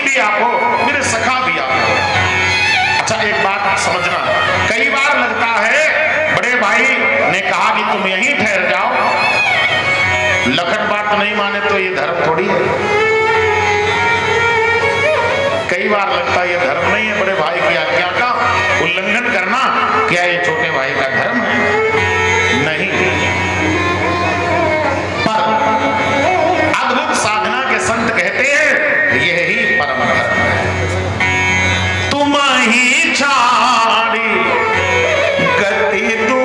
पत्नी भी आप हो, मेरे सखा भी आप हो। अच्छा एक बात समझना, कई बार लगता है बड़े भाई ने कहा कि तुम यहीं ठहर जाओ, लखन बात नहीं माने तो ये धर्म थोड़ी है। कई बार लगता है ये धर्म नहीं है, बड़े भाई की आज्ञा का उल्लंघन करना क्या ये छोटे भाई का धर्म है? नहीं। पर अद्भुत साधना के संत कहते हैं यही परम धर्म है। तुम ही छाड़ी गति तू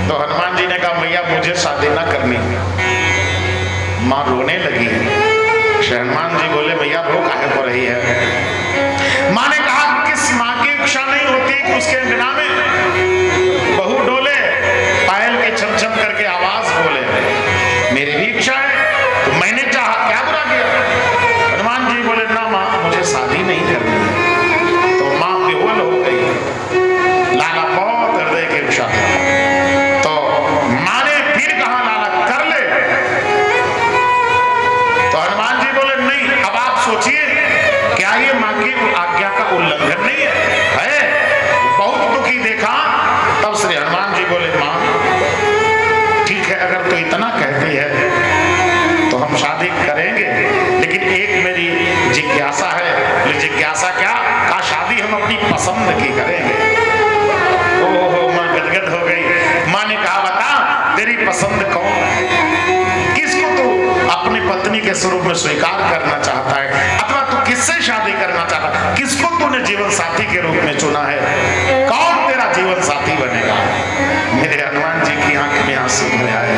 तो हनुमान जी ने कहा मैया मुझे शादी ना करनी। मां रोने लगी। हनुमान जी बोले मैया रो काहे हो रही है? मां ने कहा किस मां की इच्छा नहीं होती कि उसके अंगना में बहू डोले, पायल के छम छम करके आवाज बोले। मेरी भी इच्छा है तो मैंने चाहा, क्या बुरा किया? हनुमान जी बोले ना मां मुझे शादी नहीं करनी। तो मां बेहोश हो गई। लाला बहुत हृदय की इच्छा तो मां ने फिर कहा लाला कर ले। तो हनुमान जी बोले नहीं। अब आप सोचिए क्या ये मां की आज्ञा का उल्लंघन नहीं है? बहुत दुखी देखा। तब श्री हनुमान जी बोले मां ठीक है, अगर तो इतना कहती है तो हम शादी करेंगे, लेकिन एक मेरी जिज्ञासा है। जिज्ञासा क्या? कहा शादी हम अपनी पसंद की करेंगे। ओहो मां गदगद हो गई। मां ने कहा बता तेरी पसंद कौन है? किसको तू अपनी पत्नी के स्वरूप में स्वीकार करना चाहता है, अथवा तू किससे शादी करना चाहता है? किसको तूने जीवन साथी के रूप में चुना है? कौन तेरा जीवन साथी बनेगा? मेरे हनुमान जी की आंख में आंसू भर आए।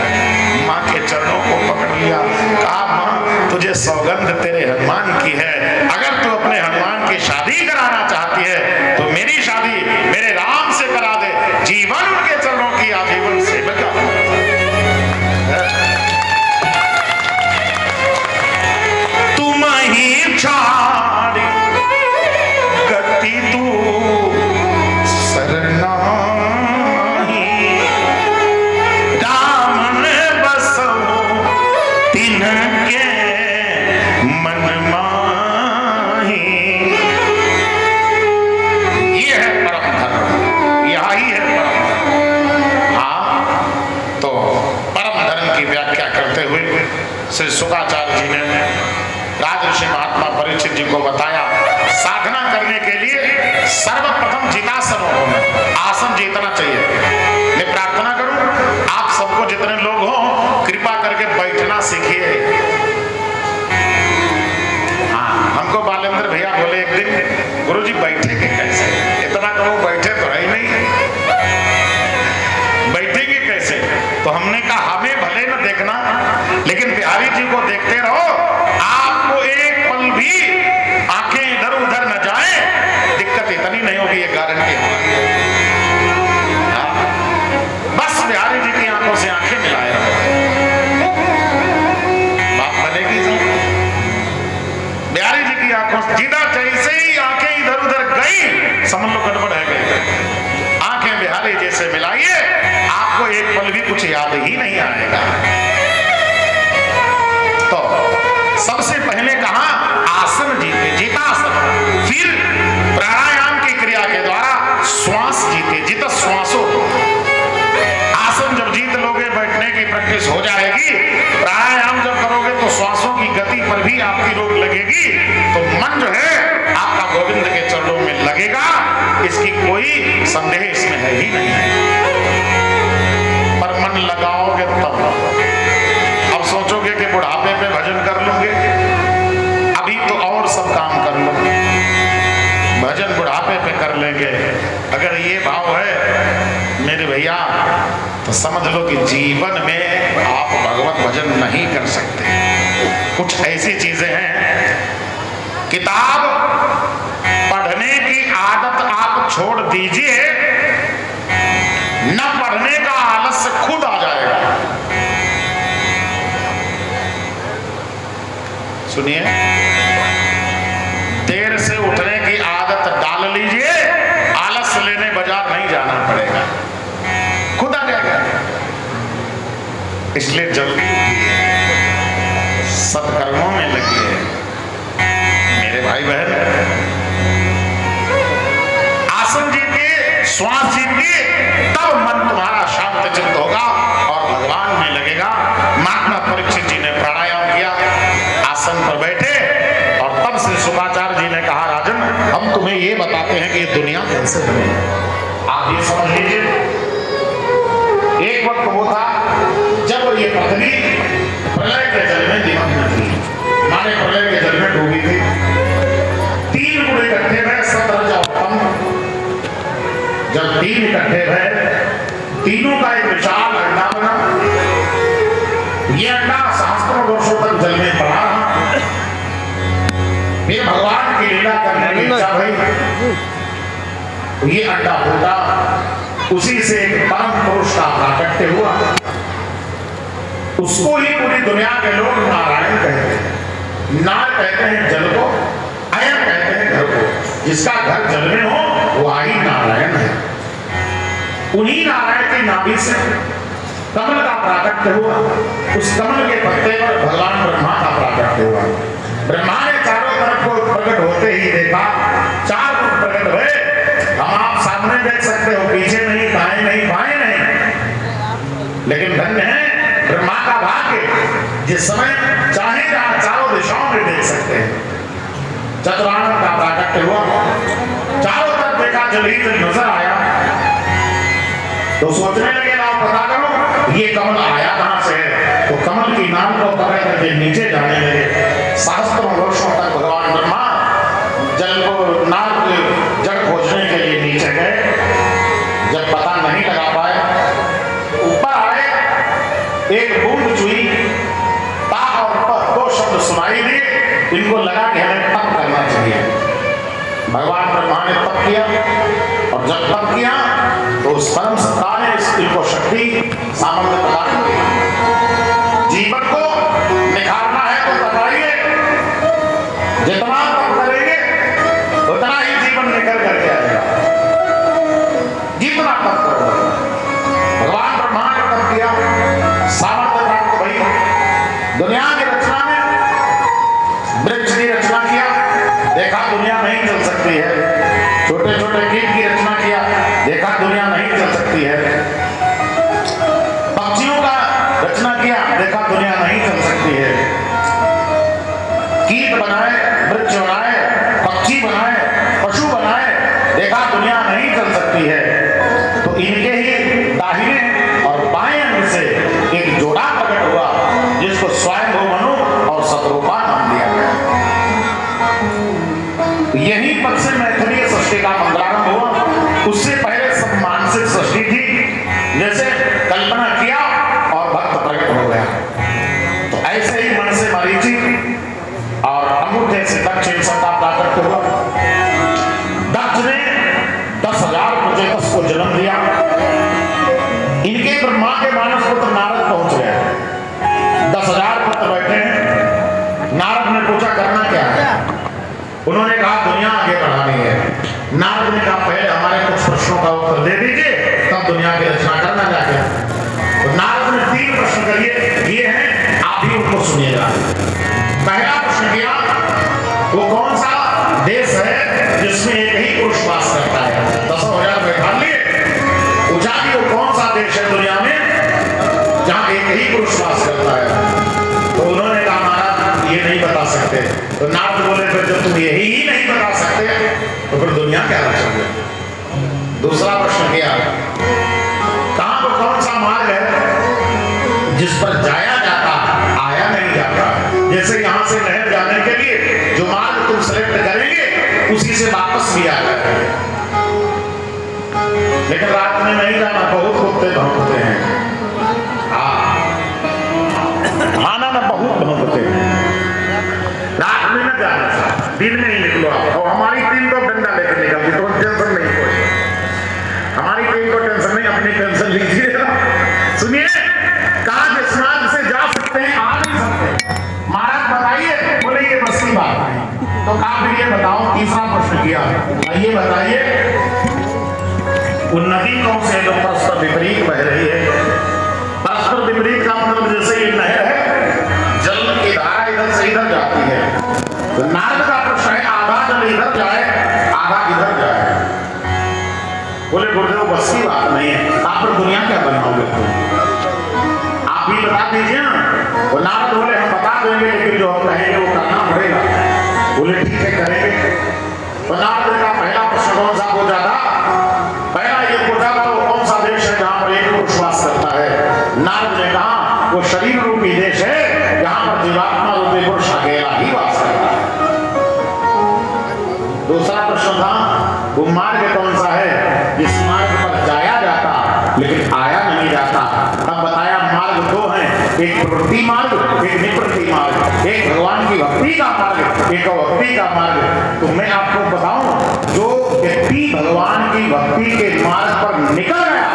मां के चरणों को पकड़ लिया। कहा मां तुझे सौगंध तेरे हनुमान की है, अगर तू अपने हनुमान की शादी कराना चाहती है तो मेरी शादी मेरे राम से करा दे। जीवन उनके चरणों की आजीवन सेवका। तुम ही छाड़ी गति तू सरनाही, राम ने बसो तिनके मन माही। ये है परम धर्म, यही है परम धर्म। हाँ तो परम धर्म की व्याख्या करते हुए श्री शुकाचार्य जी ने राजऋषि महात्मा परीक्षित जी को बताया साधना करने के लिए सर्वप्रथम जितासन होना, आसन जीतना चाहिए। मैं प्रार्थना करूं आप सबको जितने लोग हो कृपा करके बैठना सीखिए। हाँ हमको बालेंद्र भैया बोले एक दिन गुरुजी बैठेंगे कैसे? इतना कहो बैठे तो है ही नहीं, बैठेंगे कैसे? तो हमने कहा हमें भले न देखना लेकिन बिहारी जी को देखते रहो, आपको एक पल भी आंखें इधर उधर न जाए, दिक्कत इतनी नहीं होगी, ये गारंटी हमारी। बस बिहारी जी की आंखों से आंखें मिलाए रहो, बात बनेगी सर। बिहारी जी की आंखों से जीदा जैसे ही आंखें इधर उधर गई समझ लो गड़बड़ है गई। आंखें बिहारी जैसे मिलाइए, आपको एक पल भी कुछ याद ही नहीं आएगा। तो सबसे पहले कहा आसन जीते, जितासन। फिर प्राणायाम की क्रिया के द्वारा श्वास जीते, जित श्वासो। आसन जब जीत लोगे, बैठने की प्रैक्टिस हो जाएगी, प्राणायाम जब करोगे तो श्वासों की गति पर भी आपकी रोक लगेगी, तो मन जो है आपका गोविंद के चरणों में लगेगा, इसकी कोई संदेह इसमें है ही नहीं। पर मन लगाओगे तब। अब सोचोगे कि बुढ़ापे पे भजन कर लूंगे, अभी तो और सब काम कर लो, भजन बुढ़ापे पे कर लेंगे। अगर ये भाव है मेरे भैया तो समझ लो कि जीवन में आप भगवत भजन नहीं कर सकते। कुछ ऐसी चीजें हैं, किताब पढ़ने की आदत आप छोड़ दीजिए, न पढ़ने का आलस्य खुद आ जाएगा। सुनिए, देर से उठने की आदत डाल लीजिए, आलस्य लेने बाजार नहीं जाना पड़ेगा, खुद आ जाएगा। इसलिए जल्दी उठिए, सत्कर्मों में लगिए मेरे भाई बहन। आसन जीतिए, श्वास जीतिए, तब मन तुम्हारा शांत चित्त होगा और भगवान में लगेगा। महात्मा परीक्षित जी ने प्राणायाम किया, आसन पर बैठे, और तब श्री शुक्राचार्य जी ने कहा, राजन हम तुम्हें ये बताते हैं कि ये दुनिया कैसे बनी। आप ये समझ लीजिए, एक वक्त वो था जब ये पृथ्वी प्रलय के जल में निमग्न थी, माने प्रलय के जल में डूबी थी। तीन गुण इकट्ठे हुए, सतरज और तम। जब तीन इकट्ठे हुए, तीनों का एक विशाल अंडा बना। ये अंडा सहस्त्रों वर्षों तक जल में पड़ा रहा। फिर भगवान की लीला करने की इच्छा हुई, ये अंडा फूटा, उसी से एक परम पुरुष का प्राकट्य हुआ। उसको ही पूरी दुनिया के लोग नारायण कहते हैं। नार कहते हैं जल को, अयन कहते हैं घर को। जिसका घर जल में हो वो ही नारायण है। उन्हीं नारायण की नाभि से कमल का प्राकट्य हुआ। उस कमल के पत्ते पर भगवान ब्रह्मा का प्राकट्य हुआ। ब्रह्मा ने चारों तरफ को प्रकट होते ही देखा, चार रूप प्रकट हुए। हम आप सामने देख सकते हो, पीछे नहीं, दाएं नहीं, बाएं नहीं। लेकिन धन्य है ब्रह्मा का भाग्य, जिस समय चाहे जहां चारों दिशाओं में देख सकते हैं। चतुरानन का प्राकट्य हुआ, चारों तरफ देखा, जल ही जल नजर आया। तो सोचने लगे, आप पता करो ये कमल आया कहां से है। तो कमल की नाम को पकड़ करके नीचे जाने लगे। सहस्त्रों वर्षों तक भगवान ब्रह्मा जल को नाग जड़ खोजने के लिए नीचे गए। जब पता नहीं लगा पाए, ऊपर आए, एक बूंद चुई, ता और प, दो शब्द सुनाई दिए। इनको लगा कि हमें तप करना चाहिए। भगवान ब्रह्मा ने तप किया, और जब तप किया तो उस परम सत्ता ने इनको शक्ति सामर्थ्य प्रदान की। जीवन को निखारना है तो बताइए, जितना तप करेंगे उतना ही जीवन निकल करके आएगा। जितना तप करो, भगवान ब्रह्मा ने तप किया, सामर्थ्य प्राप्त हुई। दुनिया की रचना में वृक्ष की रचना किया, देखा दुनिया नहीं चल सकती है। छोटे छोटे कीट की रचना किया, देखा दुनिया नहीं चल सकती है। पक्षियों का रचना किया, देखा दुनिया नहीं चल सकती है। कीट बनाए, वृक्ष बनाए, पक्षी बनाए, पशु बनाए, देखा दुनिया नहीं चल सकती है। तो इनके ही दाहिने और बाएं अंग से एक जोड़ा प्रकट हुआ, जिसको स्वयं मनु और शत्रुपा नाम दिया गया। यही पद से मैथिली सृष्टि का मंत्रारंभ हुआ। उससे पहले सब मानसिक सृष्टि थी, जैसे कल्पना किया और भक्त प्रकट हो गया। तो ऐसे ही मन से मरीचि और अंगूठे से दक्ष सबका प्राकट्य हुआ। दक्ष ने 10,000 प्रजेतस को जन्म दिया। इनके ब्रह्मा के मानस पुत्र नारद पहुंच गए। 10,000 पुत्र बैठे हैं। नारद ने पूछा करना क्या है? उन्होंने कहा दुनिया आगे बढ़ानी है। नारद ने कहा पहले हमारे कुछ प्रश्नों का उत्तर दे दीजिए, तब दुनिया की रचना करना जाके। तो नारद ने 3 प्रश्न करिए, ये हैं, आप भी उनको सुनिएगा। पहला प्रश्न किया, वो कौन सा देश है जिसमें एक ही पुरुष वास करता है? 10,000 बैठा लिए। पूछा कि वो कौन सा देश है दुनिया में जहां एक ही पुरुष वास करता है? तो उन्होंने कहा महाराज ये नहीं बता सकते। तो नारद बोले फिर जब तुम यही ही नहीं बता सकते तो फिर दुनिया क्या रचोगे? दूसरा प्रश्न किया, कहां पर कौन सा मार्ग है जिस पर जाया जाता आया नहीं जाता? जैसे यहां से नहर जाने के लिए जो मार्ग तुम सेलेक्ट करेंगे उसी से वापस भी आ जाएगा। लेकिन रात में नहीं जाना, बहुत कुत्ते भौंकते हैं। माना ना बहुत भौंकते हैं। रात में न जाना, दिन में ही निकलो आप। और हमारी टीम तो डंडा लेकर निकलती, तो टेंशन नहीं कोई। हमारी टीम को टेंशन नहीं नहीं, अपनी टेंशन लीजिए। सुनिए, कहा कि इस मार्ग से जा सकते हैं, आ नहीं सकते। महाराज बताइए, बोले ये बस की बात है। तो कहा फिर ये बताओ, तीसरा प्रश्न किया, ये बताइए उन नदी कौन से जो परस्पर विपरीत बह रही है? परस्पर विपरीत का मतलब जैसे ये नहर है, जल की धारा इधर से इधर जाती है, तो नारद का प्रश्न है आधा जल इधर जाए आधा इधर जाए। बोले गुरुदेव बस की बात नहीं है, आप पर दुनिया क्या बनाओगे तुम, आप भी बता दीजिए ना। वो नारद बोले हम बता देंगे, लेकिन जो हम कहेंगे वो करना पड़ेगा। बोले ठीक है करेंगे। तो नारद का पहला प्रश्न कौन सा पूछा था? पहला ये पूछा था वो कौन सा देश है जहां पर एक पुरुष वास करता है? नारद ने कहा वो शरीर रूपी देश है जहां पर जीवात्मा रूपी पुरुष अकेला ही वास करता है। दूसरा प्रश्न था वो मार्ग कौन सा है जिस मार्ग पर जाया जाता लेकिन आया नहीं जाता? तब बताया मार्ग दो हैं, एक प्रवृत्ति मार्ग, एक निवृत्ति मार्ग, एक भगवान की भक्ति का मार्ग, एक भक्ति का मार्ग। तो मैं आपको बताऊं, जो व्यक्ति भगवान की भक्ति के मार्ग पर निकल गया,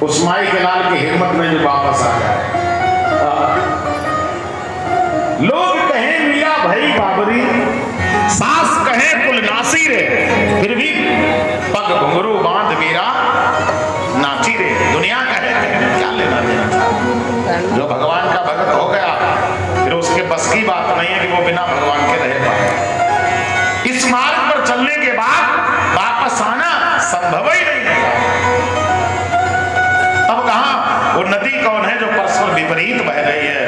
उस माई के लाल की हिम्मत में जो वापस आ जाए। लोग कहें मिया भाई बाबरी, सास कहे कुलनासी रे, फिर भी पग घुंघरू बांध मीरा नाची रे। दुनिया कहे क्या लेना देना, जो भगवान का भक्त हो गया फिर उसके बस की बात नहीं है कि वो बिना भगवान के रह पाए। इस मार्ग पर चलने के बाद वापस आना संभव ही नहीं होगा। अब कहा वो नदी कौन है जो परस्पर विपरीत बह रही है?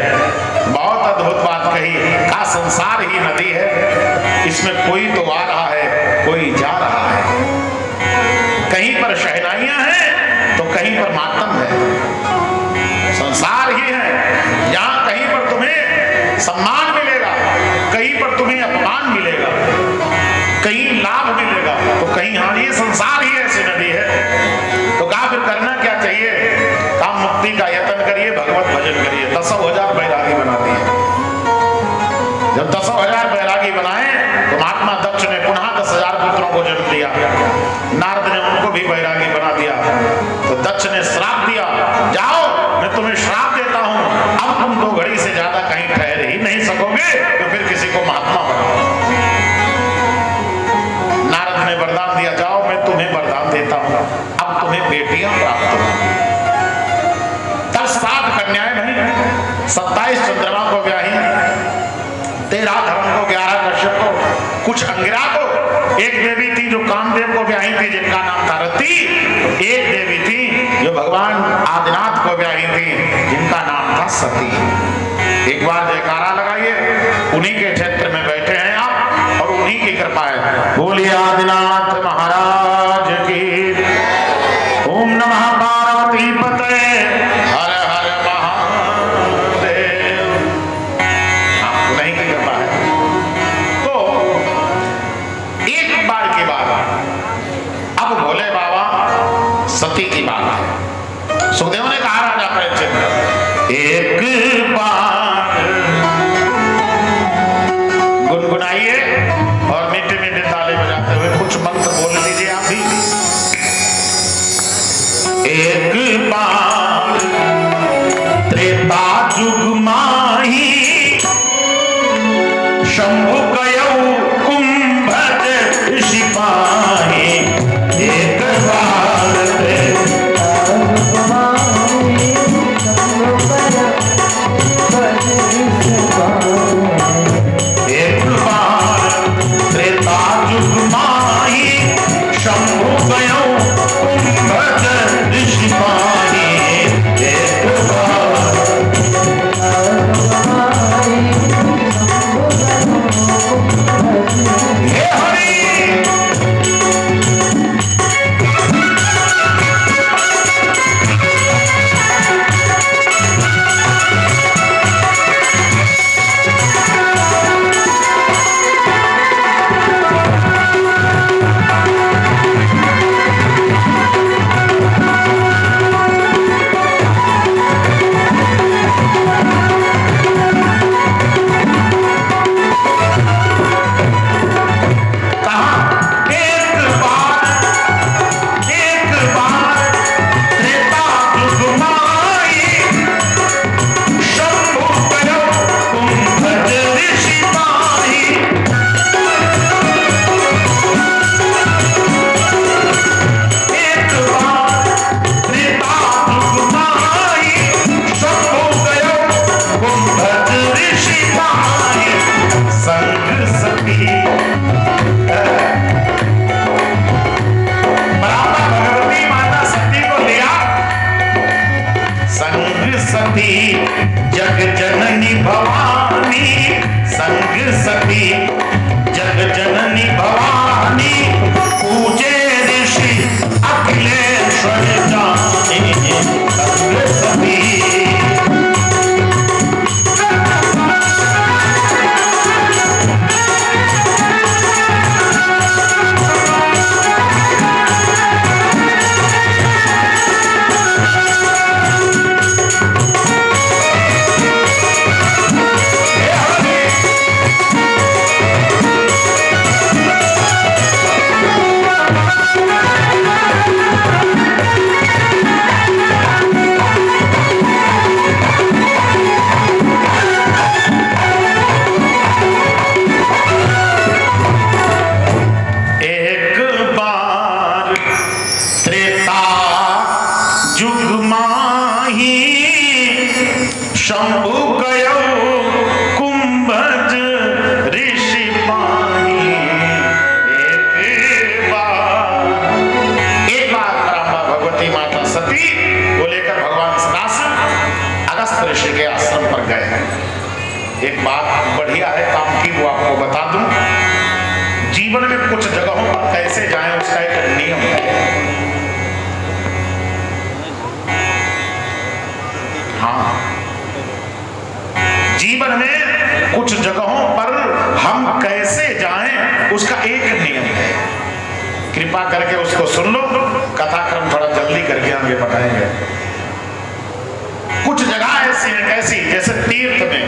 बहुत अद्भुत बात कही, का संसार ही नदी है, इसमें कोई तो आ रहा है कोई जा रहा है। कहीं पर शहनाइयां हैं तो कहीं पर मातम है। संसार ही है, यहां कहीं पर तुम्हें सम्मान मिलेगा, कहीं पर तुम्हें अपमान मिलेगा, कहीं लाभ मिलेगा तो कहीं हानि। ये संसार ही ऐसी नदी है। तो कहा फिर करना क्या चाहिए? काम मुक्ति का यत्न करिए, भगवत भजन करिए। 10,000 बैरागी बना दिए। जब 10,000 बैरागी बनाए तो महात्मा दक्ष ने पुनः 10,000 पुत्रों को जन्म दिया। नारद ने उनको भी बैरागी बना दिया। तो दक्ष ने श्राप दिया, जाओ मैं तुम्हें श्राप देता हूं, अब तुम 2 घड़ी से ज्यादा कहीं ठहर ही नहीं सकोगे, तो फिर किसी को महात्मा बनाओ। नारद ने वरदान दिया, जाओ मैं तुम्हें वरदान देता हूं, अब तुम्हें बेटियां प्राप्त होंगी। 7 कन्याएं बनी, 27 चंद्रमा को ब्याही, 13 धर्म को, 11 कश्यप को, कुछ अंगिरा को। एक देवी थी जो कामदेव को ब्याही थी जिनका नाम था रति। एक देवी थी जो भगवान आदिनाथ को ब्याही थी जिनका नाम था सती। एक बार जयकारा लगाइए, उन्हीं के क्षेत्र में बैठे हैं आप और उन्हीं की कृपा है। बोलिए आदिनाथ महाराज की। ओम नमः पार्वती पते, हर हर महादेव। आपको नहीं की कृपा है। तो एक बार की बात, अब भोले बाबा सती की बात है। सुखदेव ने कहा राजा परीक्षित, एक बार गुनगुनाइए और मीठे मीठे ताले बजाते हुए कुछ मंत्र बोल लीजिए आप भी। एक बार त्रेता जुग माही, शंभु कयौ कुंभज सिपाही। एक बार एक बार त्रेता जुग माही, शंभु कयौ कुंभज सिपाही। शंभु कयो कुंभज ऋषि पानी। एक बार ब्रह्मा भगवती माता सती को लेकर भगवान सदाशिव अगस्त ऋषि के आश्रम पर गए हैं। एक बात बढ़िया है काम की, वो आपको बता दूं। जीवन में कुछ जगहों पर कैसे जाएं उसका एक नियम है। हाँ, जीवन में कुछ जगहों पर हम कैसे जाएं उसका एक नियम है। कृपा करके उसको सुन लो, कथा क्रम थोड़ा जल्दी करके आगे बताएंगे। कुछ जगह ऐसी है, कैसी, जैसे तीर्थ में,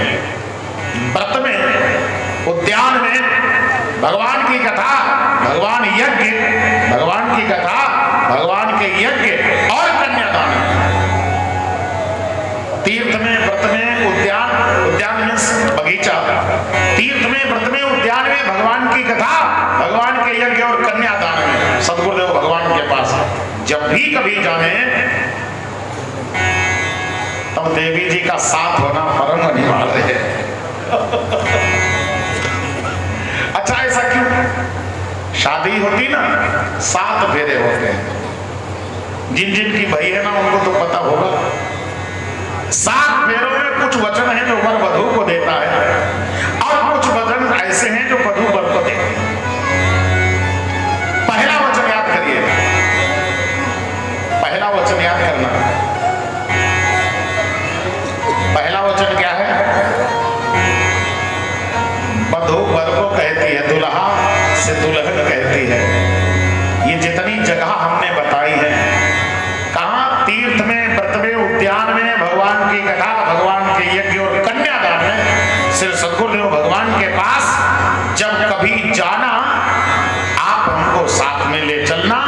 व्रत में, उद्यान में भगवान की कथा, भगवान यज्ञ, भगवान की कथा, भगवान के यज्ञ और कन्यादान। तीर्थ में, व्रत में, उद्यान, उद्यान में बगीचा, तीर्थ में, व्रत में, उद्यान में भगवान की कथा, भगवान के यज्ञ और कन्यादान में सद्गुरुदेव भगवान के पास जब भी कभी जाने तब देवी जी का साथ होना परम अनिवार्य है। अच्छा, ऐसा क्यों? शादी होती ना, 7 फेरे होते हैं। जिन जिन की भई है ना उनको तो पता होगा। 7 फेरों में कुछ वचन है जो वर वधू को देता है और कुछ वचन ऐसे हैं जो वधू वर को देते हैं। पहला वचन याद करिए, पहला वचन याद करना। पहला वचन क्या है? वधू वर को कहती है, दुल्हा से दुल्हन कहती है। ये जितनी जगह हमने बताई है, कहां? तीर्थ में, व्रत में, उद्यान में, भगवान की कथा, भगवान के यज्ञ और कन्यादान में। श्री सद्गुरुदेव भगवान के पास जब कभी जाना, आप हमको साथ में ले चलना।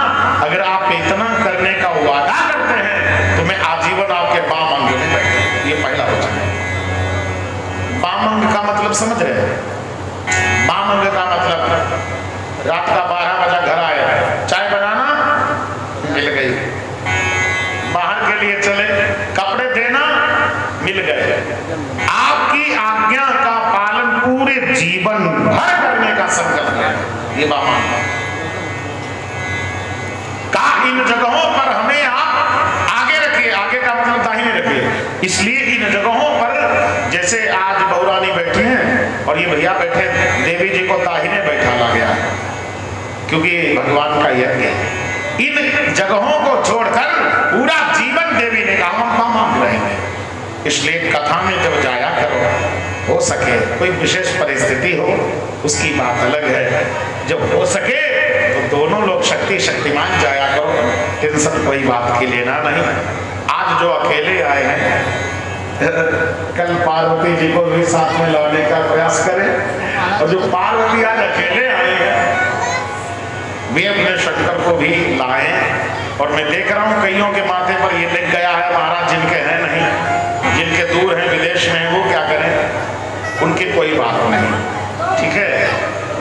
अगर आप इतना करने का वादा करते हैं तो मैं आजीवन आपके बाम अंग में बैठूं। ये पहला वचन है। बाम अंग का मतलब समझ रहे हैं? बाम अंग का मतलब रात का 12 बजा घर आए, चाय बनाना मिल गई, बाहर के लिए चले, कपड़े देना मिल गए। आपकी आज्ञा का पालन पूरे जीवन भर करने का संकल्प है। ये बाम अंग का इन जगहों पर हमें आप आगे रखिए। आगे का मतलब दाहिने रखिए। इसलिए इन जगहों पर, जैसे आज बहुरानी बैठी हैं और ये भैया बैठे, देवी जी को दाहिने बैठाला गया है क्योंकि भगवान का यज्ञ है। इन जगहों को छोड़कर पूरा जीवन देवी ने कहा हम बाम रहेंगे। इसलिए कथा में जब जाया करो, हो सके कोई विशेष परिस्थिति हो उसकी बात अलग है, जब हो सके तो दोनों लोग शक्तिमान जाया करो। टेंशन कोई बात की लेना नहीं। आज जो अकेले आए हैं, कल पार्वती जी को भी साथ में लाने का प्रयास करें। और जो पार्वती आज अकेले आए हैं वे अपने शंकर को भी लाएं। और मैं देख रहा हूं कईयों के माथे पर ये लिख गया है महाराज जिनके हैं नहीं, जिनके दूर हैं, विदेश में हैं, वो क्या करें? उनकी कोई बात नहीं, ठीक है।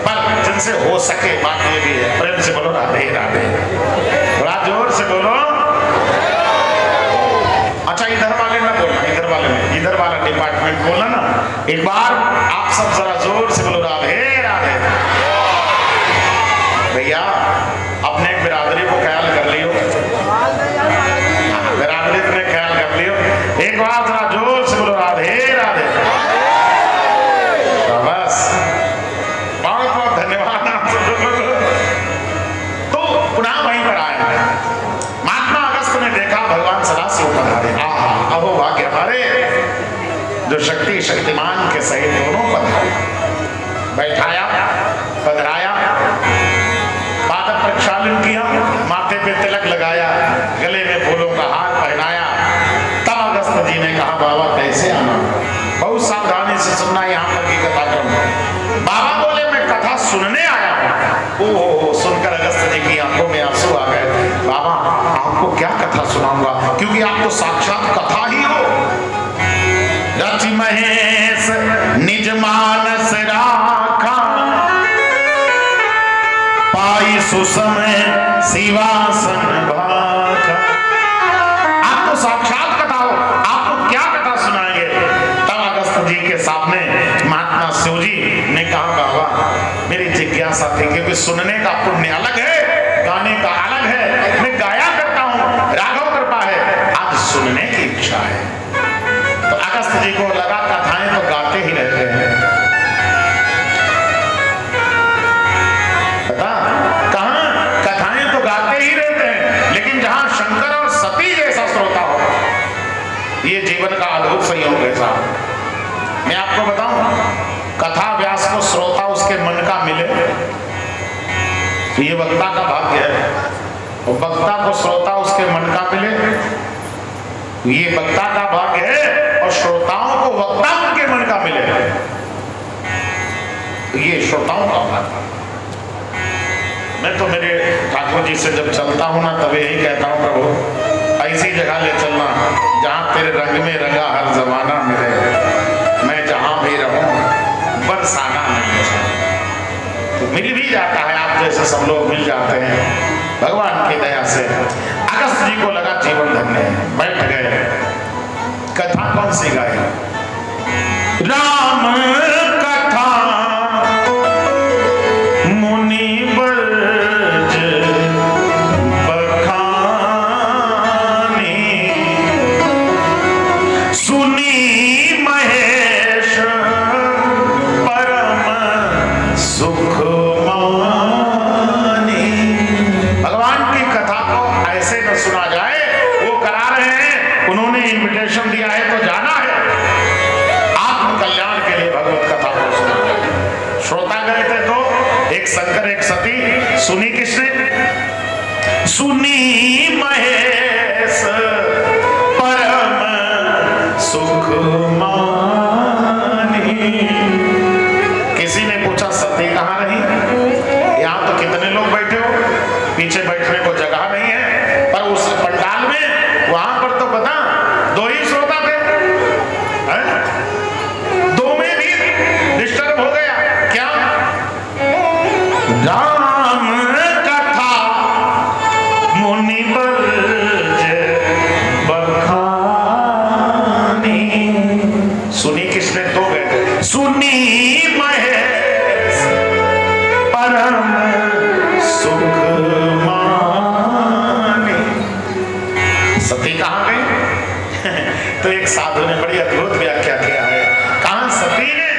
पर जिनसे हो सके बात ये भी है, प्रेम से बोलो राधे राधे, बड़ा जोर से बोलो। अच्छा, इधर वाले ना बोलना, इधर वाले में, इधर वाला डिपार्टमेंट बोलना ना। एक बार आप सब जरा जोर से बोलो राधे राधे। भैया अपने एक बिरादरी को ख्याल कर लियो, बिरादरी ने ख्याल कर लियो। एक बार जरा जोर से बोलो राधे राधे। बस, बहुत बहुत धन्यवाद आप सब लोगों को। तो पुनः वहीं पर आए हैं। महात्मा अगस्त ने देखा भगवान सदाशिव पधारे। आहा, अहो भाग्य हमारे जो शक्तिमान के सहित दोनों पधारे। बैठाया, पधराया, पाद प्रक्षालन किया, माथे पे तिलक लगाया, गले में फूलों का हार पहनाया। तब अगस्त जी ने कहा बाबा कैसे आना? बहुत सावधानी से सुनना यहाँ पर की कथा क्रम। बाबा बोले मैं कथा सुनने आया हूँ। ओहो, सुनकर अगस्त जी की आंखों में आंसू आ गए। बाबा आपको क्या कथा सुनाऊंगा, क्योंकि आप तो साक्षात कथा ही हो। रचि महेश निज मानस राखा, पाई सुसमय शिवासन भाखा। आप तो साक्षात कथा हो, आपको क्या कथा सुनाएंगे? क्योंकि सुनने का पुण्य अलग है, गाने का अलग है। मैं गाया करता हूं, राघव कृपा है, आज सुनने की इच्छा है। तो अगस्त जी को लगा कथाएं तो गाते ही रहते हैं, पता कहां कथाएं तो गाते ही रहते हैं, लेकिन जहां शंकर और सती जैसा श्रोता हो, ये जीवन का अद्भुत संयोग है साहब। मैं आपको बताऊं, कथा व्यास को श्रोता उसके मन का मिले, ये वक्ता का भाग्य है। और वक्ता को श्रोता उसके मन का मिले, ये वक्ता का भाग्य है। और श्रोताओं को वक्ता उनके मन का मिले, ये श्रोताओं का भाग्य। मैं तो मेरे ठाकुर जी से जब चलता हूं ना, तब यही कहता हूं, प्रभु ऐसी जगह ले चलना जहां तेरे रंग में रंगा हर जमाना मिले। मैं जहां भी रहूं बरसाना नहीं है, तो मिल भी जाता है, आप जैसे सब लोग मिल जाते हैं भगवान की दया से। अगस्त जी को लगा जीवन धन्य है, बैठ गए। कथा कौन सी गाई? राम कथा मुनि बरज बखानी, सुनी महेश परम सुख मानी। भगवान की कथा को ऐसे न सुना जाए, वो करा रहे हैं, उन्होंने इनविटेशन दिया है तो जाना है। आत्म कल्याण के लिए भगवत कथा को सुना। श्रोता गए थे तो एक शंकर एक सती, सुनी किसने? सुनी महेश परम सुख मानी। किसी ने पूछा सती कहाँ रही? यहाँ तो कितने लोग बैठे हो, पीछे बैठने को जगह नहीं है, पर उस पंडाल में वहां पर तो पता दो ही श्रोता थे, दो में भी डिस्टर्ब हो गया। क्या? राम कथा मुनि बरज बखानी। सुनी किसने? दो गए थे। सुनी महेश परम सुख मानी। सती कहां गई? तो एक साधु ने बड़ी अद्भुत व्याख्या किया है। कहां सती ने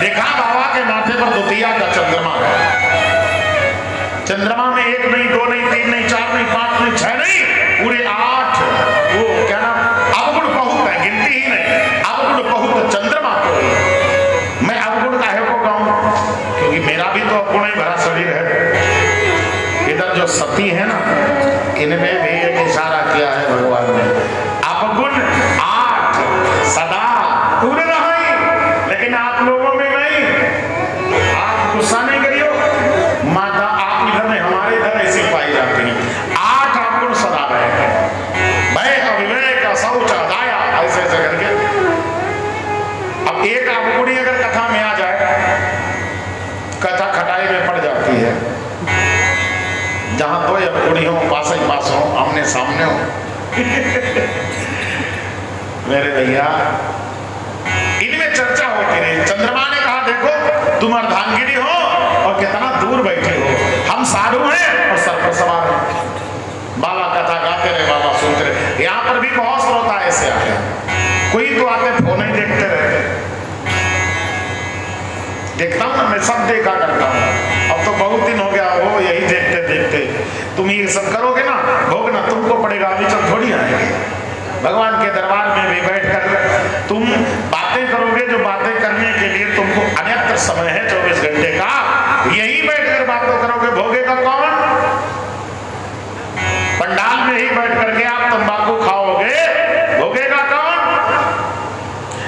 देखा बाबा के माथे पर द्वितीया का चंद्रमा है। चंद्रमा में एक नहीं, दो नहीं, तीन नहीं, चार नहीं, पांच नहीं, छह नहीं, पूरे 8, वो क्या नाम, अवगुण बहुत है, गिनती ही नहीं, अवगुण बहुत चंद्रमा को। मैं अवगुण काहे को कहूं? क्योंकि मेरा भी तो अवगुण ही भरा शरीर है। इधर जो सती है ना, इनमें भी एक इशारा किया है भगवान ने। अवगुण 8 सदा पूरे रहे, लेकिन आप लोगों में नहीं। आप गुस्सा नहीं करियो, माता आप इधर में, हमारे इधर ऐसी पाई जाती है। 8 अवगुण सदा रहे, भय अविवेक अशौच अदाया, ऐसे ऐसे करके। अब एक अवगुणी अगर कथा में आ जाए, कथा खटाई में पड़ जाती है। जहां दो अवगुणी हो, पास ही पास हो, आमने सामने हो। मेरे भैया, इनमें चर्चा होती रही। चंद्रमा ने कहा देखो तुम अर्धांगिनी हो और कितना दूर बैठे हो, हम साधु हैं और सर पर सवार हैं। बाबा कथा गाते रहे, बाबा सुनते रहे। यहाँ पर भी बहुत श्रोता ऐसे आते, कोई तो आते फोन ही देखते रहते। देखता हूँ ना, मैं सब देखा करता हूँ। अब तो बहुत दिन हो गया वो यही देखते देखते। तुम ये सब करोगे ना, भोगना तुमको पड़ेगा, अभी चल थोड़ी आएगी। भगवान के दरबार में भी बैठकर तुम बातें करोगे, जो बातें करने के लिए तुमको अन्यत्र समय है 24 घंटे का, यही बैठकर बातें करोगे, भोगेगा कौन? पंडाल में ही बैठ करके आप तंबाकू खाओगे, भोगेगा कौन?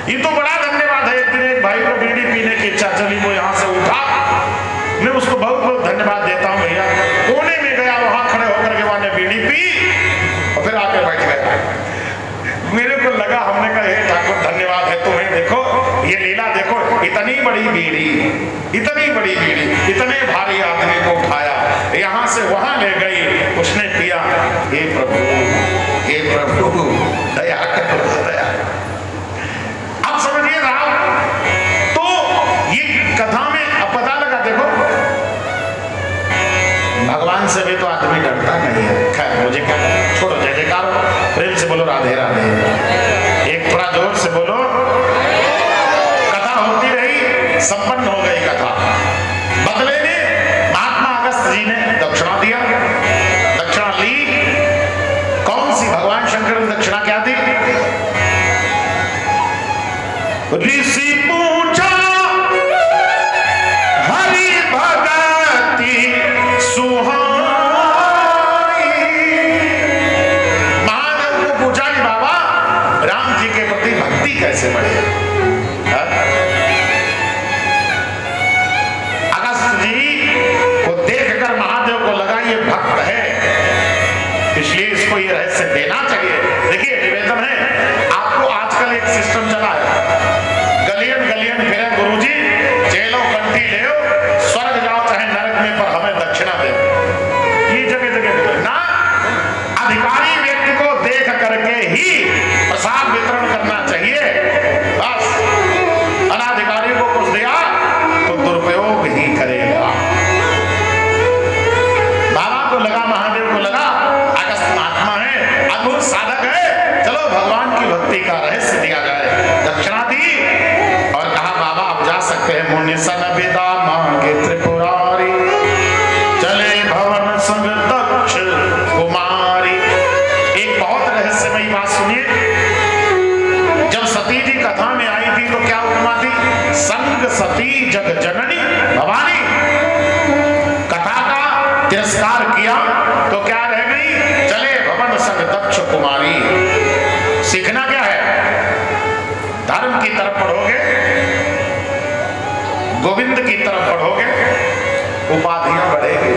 ये तो बड़ा धन्यवाद है। एक दिन एक भाई को बीड़ी पीने की इच्छा चली, वो यहाँ से उठा, मैं उसको बहुत बहुत धन्यवाद देता हूँ भैया। कोने में गया, वहां खड़े होकर के वहां ने बीड़ी पी और फिर आके बैठ गया। मेरे को लगा, हमने कहा हे ठाकुर धन्यवाद है तुम्हें, देखो ये लीला देखो, इतनी बड़ी बीड़ी, इतनी बड़ी बीड़ी, इतने भारी आदमी को उठाया, यहाँ से वहां ले गई, उसने पिया। हे प्रभु, हे प्रभु दया करो, दया। अब समझिए साहब, तो ये कथा में अब पता लगा, देखो बोलो राधे राधे। एक थोड़ा जोर से बोलो। कथा होती रही, संपन्न हो गई कथा। बदले में महात्मा अगस्त जी ने दक्षिणा दिया। दक्षिणा ली। कौन सी? भगवान शंकर ने दक्षिणा क्या दी? ऋषि पूछा हरि भगति सुहाई। महादेव को पूछा कि बाबा राम जी के प्रति भक्ति कैसे बढ़े? अगस्त जी को देखकर महादेव को लगा ये भक्त है, इसलिए इसको ये रहस्य देना चाहिए। देखिए निवेदन है आपको, आजकल एक सिस्टम चला है, गलियन गलियन फिरे गुरुजी, जेलो कंठी ले स्वर्ग जाओ चाहे नरक में, पर हमें दक्षिणा दे। ये जगह जगह ना, अधिकारी व्यक्ति को देख करके ही प्रसाद वितरण करना चाहिए। बस अनाधिकारी को कुछ दिया तो दुरुपयोग ही करेगा। बाबा को लगा, महादेव को लगा अगस्त महात्मा है, अद्भुत साधक है, चलो भगवान की भक्ति का रहस्य दिया जाए। दक्षिणा दी और कहा बाबा आप जा सकते हैं। मुनि सन विदा मांगे त्रिपुरारी, चले भवन संग दक्ष कुमारी। एक बहुत रहस्यमयी बात सुनिए। जब सती जी कथा में आई थी तो क्या उपमा थी? संग सती जग जननी भवानी। कथा का तिरस्कार किया तो क्या रह गई? चले भवन संग दक्ष कुमारी। सीखना क्या है? धर्म की तरफ बढ़ोगे, गोविंद की तरफ बढ़ोगे, उपाधियां बढ़ेगी।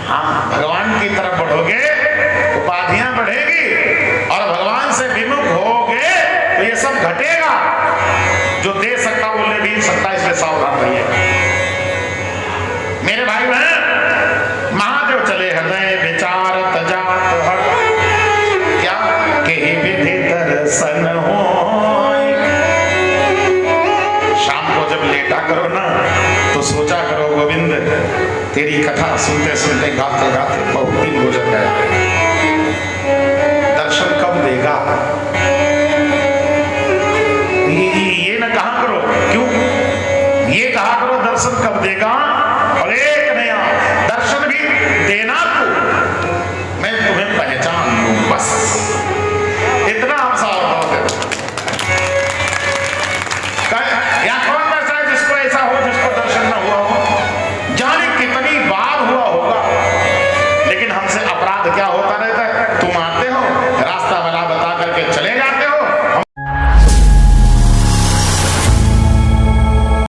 हाँ, भगवान की तरफ बढ़ोगे, उपाधियां बढ़ेगी, और भगवान से विमुख होगे तो ये सब घटेगा। जो दे सकता वो ले भी सकता, इसलिए सावधान रहिए मेरे भाई बहन। महादेव चले हृदय विचार तजात हट, क्या के विधि दर्शन हो। शाम को जब लेटा करो ना तो सोचा करो गोविंद तेरी कथा सुनते सुनते गाते गाते बहुत दिन गुजर गए, दर्शन कब देगा? ये ना कहा करो, क्यों? ये कहा करो दर्शन कब देगा, और एक नया दर्शन भी देना को मैं तुम्हें पहचान लूं, बस इतना आप सावधान है। या कौन ऐसा है जिसको ऐसा हो, जिसको दर्शन ना हुआ हो? जाने कितनी बार हुआ होगा, लेकिन हमसे अपराध क्या होता रहता है? तुम आते हो, रास्ता बना बता करके चले जाते हो,